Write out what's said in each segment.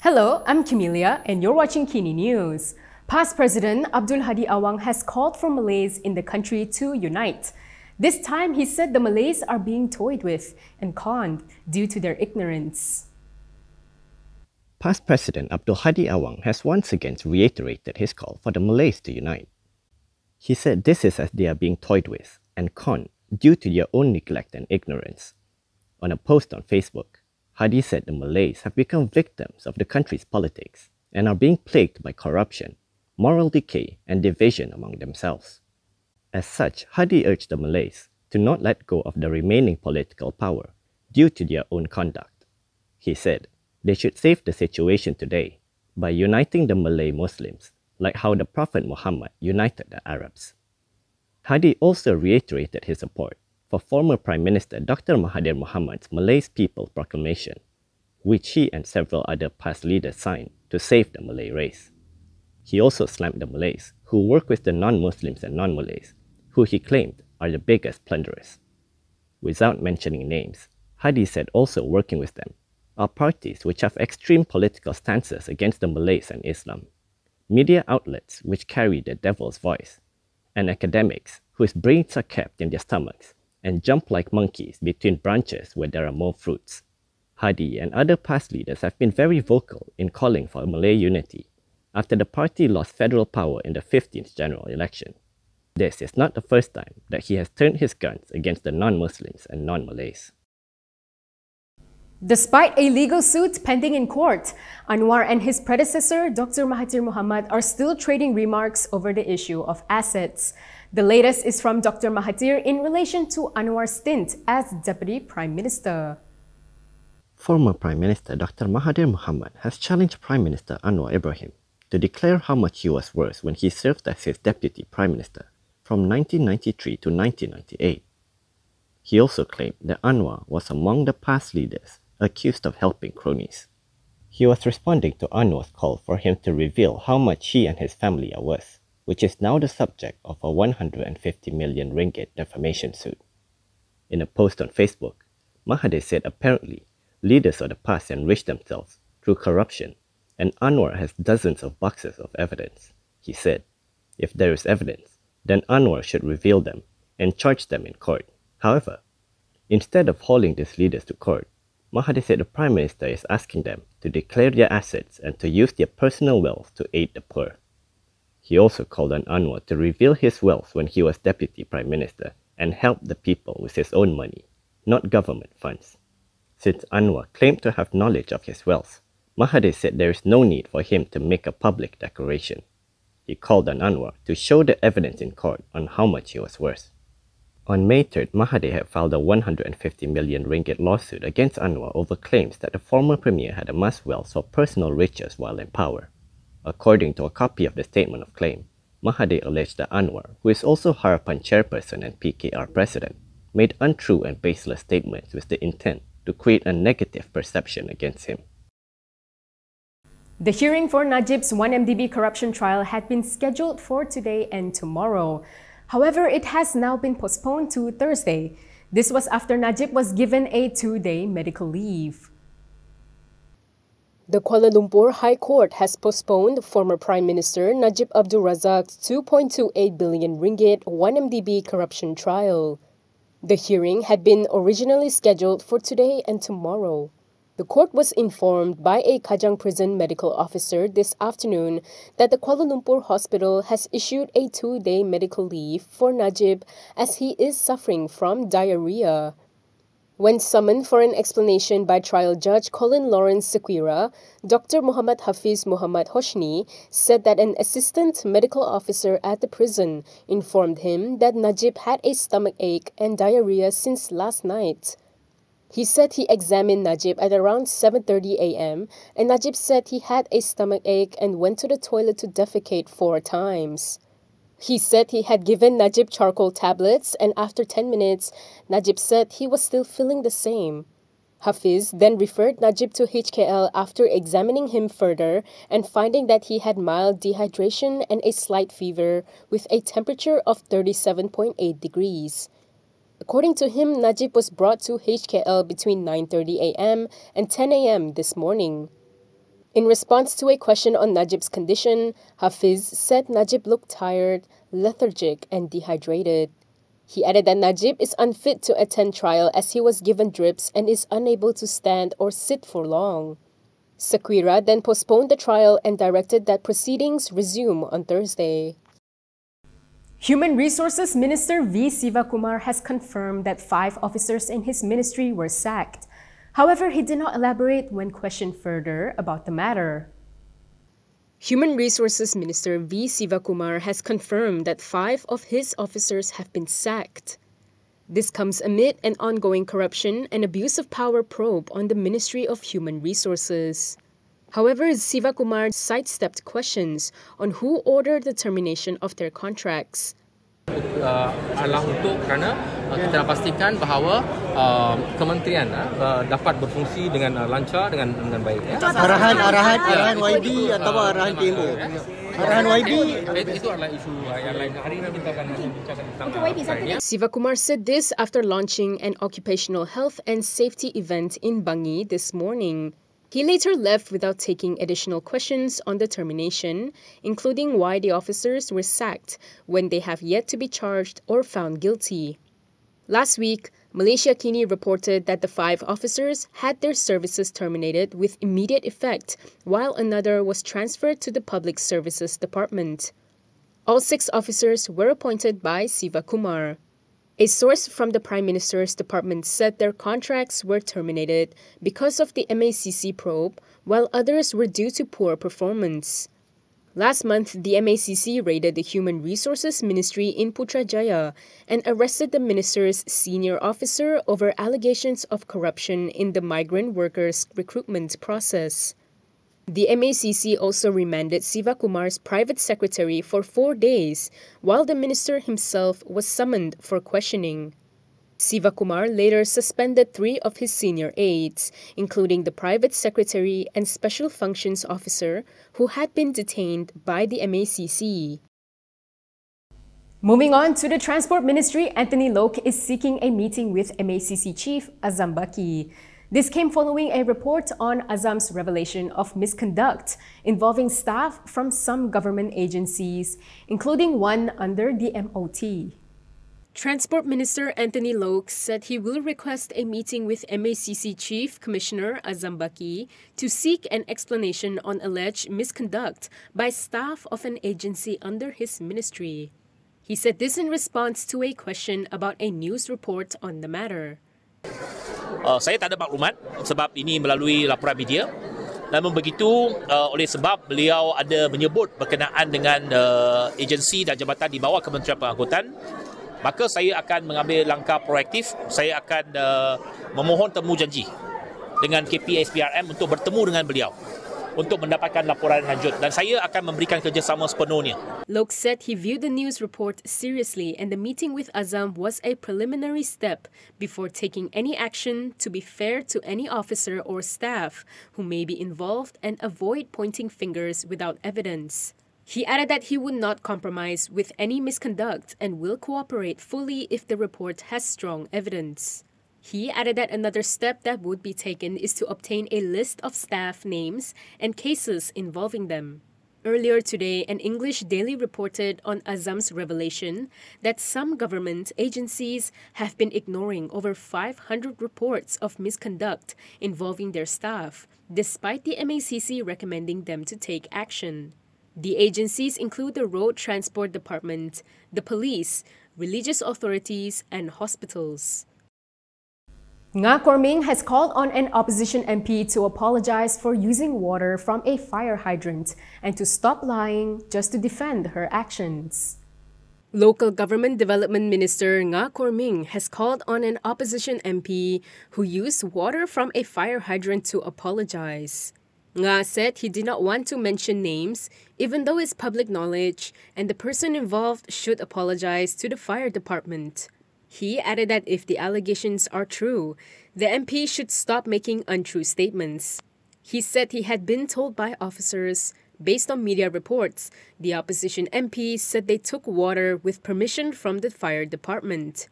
Hello, I'm Camelia and you're watching KiniNews. Past President Abdul Hadi Awang has called for Malays in the country to unite. This time, he said the Malays are being toyed with and conned due to their ignorance. Past President Abdul Hadi Awang has once again reiterated his call for the Malays to unite. He said this is as they are being toyed with and conned due to their own neglect and ignorance. On a post on Facebook, Hadi said the Malays have become victims of the country's politics and are being plagued by corruption, moral decay, and division among themselves. As such, Hadi urged the Malays to not let go of the remaining political power due to their own conduct. He said they should save the situation today by uniting the Malay Muslims, like how the Prophet Muhammad united the Arabs. Hadi also reiterated his support for former Prime Minister Dr Mahathir Mohamad's Malays People Proclamation, which he and several other past leaders signed to save the Malay race. He also slammed the Malays who work with the non-Muslims and non-Malays, who he claimed are the biggest plunderers. Without mentioning names, Hadi said also working with them are parties which have extreme political stances against the Malays and Islam, media outlets which carry the devil's voice, and academics whose brains are kept in their stomachs and jump like monkeys between branches where there are more fruits. Hadi and other past leaders have been very vocal in calling for Malay unity after the party lost federal power in the 15th general election. This is not the first time that he has turned his guns against the non-Muslims and non-Malays. Despite a legal suit pending in court, Anwar and his predecessor, Dr Mahathir Mohamad, are still trading remarks over the issue of assets. The latest is from Dr Mahathir in relation to Anwar's stint as Deputy Prime Minister. Former Prime Minister Dr Mahathir Mohamad has challenged Prime Minister Anwar Ibrahim to declare how much he was worth when he served as his Deputy Prime Minister from 1993 to 1998. He also claimed that Anwar was among the past leaders accused of helping cronies. He was responding to Anwar's call for him to reveal how much he and his family are worth, which is now the subject of a 150 million ringgit defamation suit. In a post on Facebook, Mahathir said apparently leaders of the past enriched themselves through corruption, and Anwar has dozens of boxes of evidence. He said, if there is evidence, then Anwar should reveal them and charge them in court. However, instead of hauling these leaders to court, Mahathir said the Prime Minister is asking them to declare their assets and to use their personal wealth to aid the poor. He also called on Anwar to reveal his wealth when he was Deputy Prime Minister and help the people with his own money, not government funds. Since Anwar claimed to have knowledge of his wealth, Mahathir said there is no need for him to make a public declaration. He called on Anwar to show the evidence in court on how much he was worth. On May 3rd, Mahathir had filed a 150 million ringgit lawsuit against Anwar over claims that the former premier had amassed wealth for personal riches while in power. According to a copy of the statement of claim, Mahathir alleged that Anwar, who is also Harapan chairperson and PKR president, made untrue and baseless statements with the intent to create a negative perception against him. The hearing for Najibs' 1MDB corruption trial had been scheduled for today and tomorrow. However, it has now been postponed to Thursday. This was after Najib was given a 2-day medical leave. The Kuala Lumpur High Court has postponed former Prime Minister Najib Abdul Razak's 2.28 billion ringgit 1MDB corruption trial. The hearing had been originally scheduled for today and tomorrow. The court was informed by a Kajang prison medical officer this afternoon that the Kuala Lumpur hospital has issued a 2-day medical leave for Najib as he is suffering from diarrhea. When summoned for an explanation by trial judge Colin Lawrence Sequira, Dr Muhammad Hafiz Muhammad Hoshni said that an assistant medical officer at the prison informed him that Najib had a stomach ache and diarrhea since last night. He said he examined Najib at around 7:30 a.m. and Najib said he had a stomach ache and went to the toilet to defecate 4 times. He said he had given Najib charcoal tablets and after 10 minutes, Najib said he was still feeling the same. Hafiz then referred Najib to HKL after examining him further and finding that he had mild dehydration and a slight fever with a temperature of 37.8 degrees. According to him, Najib was brought to HKL between 9:30 a.m. and 10 a.m. this morning. In response to a question on Najib's condition, Hafiz said Najib looked tired, lethargic and dehydrated. He added that Najib is unfit to attend trial as he was given drips and is unable to stand or sit for long. Sequira then postponed the trial and directed that proceedings resume on Thursday. Human Resources Minister V. Sivakumar has confirmed that 5 officers in his ministry were sacked. However, he did not elaborate when questioned further about the matter. Human Resources Minister V. Sivakumar has confirmed that 5 of his officers have been sacked. This comes amid an ongoing corruption and abuse of power probe on the Ministry of Human Resources. However, Sivakumar sidestepped questions on who ordered the termination of their contracts. Adalah untuk kerana kita pastikan bahawa kementerian dapat berfungsi dengan lancar dengan baik. Arahan YB atau arahan PMO? Arahan YB itu adalah isu yang lain. Hari ini kita akan bincangkan tentang Sivakumar said this after launching an occupational health and safety event in Bangi this morning. He later left without taking additional questions on the termination, including why the officers were sacked when they have yet to be charged or found guilty. Last week, Malaysia Kini reported that the 5 officers had their services terminated with immediate effect, while another was transferred to the Public Services Department. All 6 officers were appointed by Sivakumar. A source from the Prime Minister's department said their contracts were terminated because of the MACC probe, while others were due to poor performance. Last month, the MACC raided the Human Resources Ministry in Putrajaya and arrested the minister's senior officer over allegations of corruption in the migrant workers' recruitment process. The MACC also remanded Sivakumar's private secretary for 4 days, while the minister himself was summoned for questioning. Sivakumar later suspended 3 of his senior aides, including the private secretary and special functions officer, who had been detained by the MACC. Moving on to the Transport Ministry, Anthony Loke is seeking a meeting with MACC Chief Azam Baki. This came following a report on Azam's revelation of misconduct involving staff from some government agencies, including one under the MOT. Transport Minister Anthony Loke said he will request a meeting with MACC Chief Commissioner Azam Baki to seek an explanation on alleged misconduct by staff of an agency under his ministry. He said this in response to a question about a news report on the matter. Saya tak ada maklumat sebab ini melalui laporan media. Namun begitu, oleh sebab beliau ada menyebut berkenaan dengan agensi dan jabatan di bawah Kementerian Pengangkutan, maka saya akan mengambil langkah proaktif. Saya akan memohon temu janji dengan KPSPRM untuk bertemu dengan beliau untuk mendapatkan laporan lanjut dan saya akan memberikan kerjasama sepenuhnya. Loke said he viewed the news report seriously and the meeting with Azam was a preliminary step before taking any action to be fair to any officer or staff who may be involved and avoid pointing fingers without evidence. He added that he would not compromise with any misconduct and will cooperate fully if the report has strong evidence. He added that another step that would be taken is to obtain a list of staff names and cases involving them. Earlier today, an English daily reported on Azam's revelation that some government agencies have been ignoring over 500 reports of misconduct involving their staff, despite the MACC recommending them to take action. The agencies include the Road Transport Department, the police, religious authorities, and hospitals. Nga Korming has called on an opposition MP to apologize for using water from a fire hydrant and to stop lying just to defend her actions. Local Government Development Minister Nga Korming has called on an opposition MP who used water from a fire hydrant to apologize. Nga said he did not want to mention names, even though it's public knowledge, and the person involved should apologize to the fire department. He added that if the allegations are true, the MP should stop making untrue statements. He said he had been told by officers, based on media reports, the opposition MP said they took water with permission from the fire department.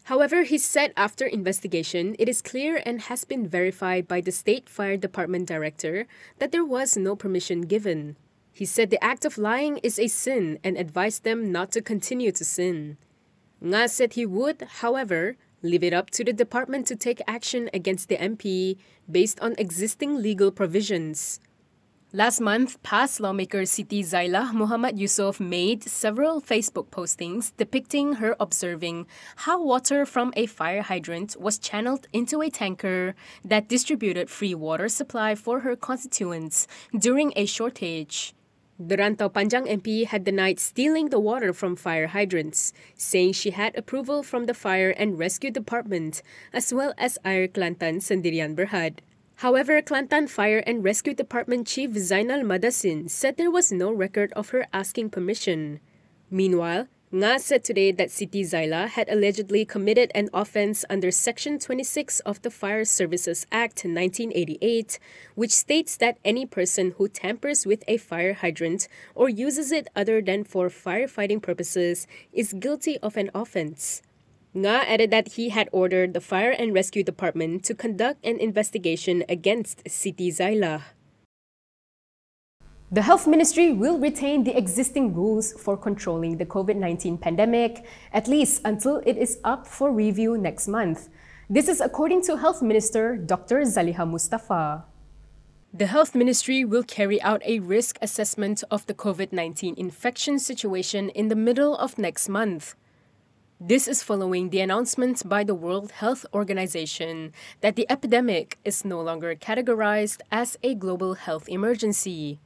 However, he said after investigation, it is clear and has been verified by the State Fire Department Director that there was no permission given. He said the act of lying is a sin and advised them not to continue to sin. Nga said he would, however, leave it up to the department to take action against the MP based on existing legal provisions. Last month, past lawmaker Siti Zailah Muhammad Yusof made several Facebook postings depicting her observing how water from a fire hydrant was channeled into a tanker that distributed free water supply for her constituents during a shortage. The Rantau Panjang MP had denied stealing the water from fire hydrants, saying she had approval from the Fire and Rescue Department as well as Air Kelantan Sendirian Berhad. However, Kelantan Fire and Rescue Department Chief Zainal Madasin said there was no record of her asking permission. Meanwhile, Nga said today that Siti Zailah had allegedly committed an offence under Section 26 of the Fire Services Act 1988, which states that any person who tampers with a fire hydrant or uses it other than for firefighting purposes is guilty of an offence. Nga added that he had ordered the Fire and Rescue Department to conduct an investigation against Siti Zailah. The Health Ministry will retain the existing rules for controlling the COVID-19 pandemic, at least until it is up for review next month. This is according to Health Minister Dr Zaliha Mustafa. The Health Ministry will carry out a risk assessment of the COVID-19 infection situation in the middle of next month. This is following the announcement by the World Health Organization that the epidemic is no longer categorized as a global health emergency.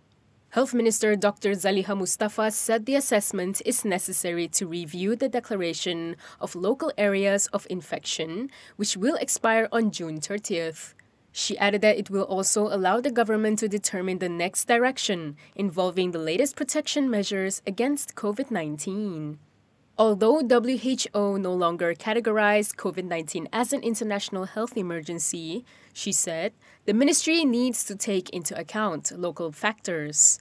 Health Minister Dr Zaliha Mustafa said the assessment is necessary to review the declaration of local areas of infection, which will expire on June 30th. She added that it will also allow the government to determine the next direction involving the latest protection measures against COVID-19. Although WHO no longer categorized COVID-19 as an international health emergency, she said, the ministry needs to take into account local factors.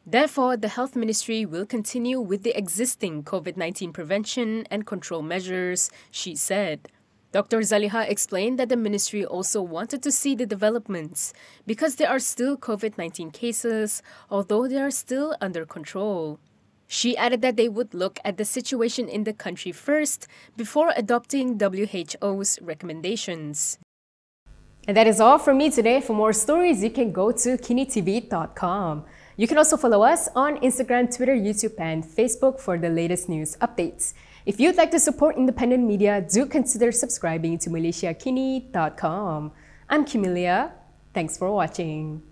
Therefore, the Health Ministry will continue with the existing COVID-19 prevention and control measures, she said. Dr. Zaliha explained that the ministry also wanted to see the developments because there are still COVID-19 cases, although they are still under control. She added that they would look at the situation in the country first before adopting WHO's recommendations. And that is all from me today. For more stories, you can go to KiniTV.com. You can also follow us on Instagram, Twitter, YouTube, and Facebook for the latest news updates. If you'd like to support independent media, do consider subscribing to MalaysiaKini.com. I'm Kimilia. Thanks for watching.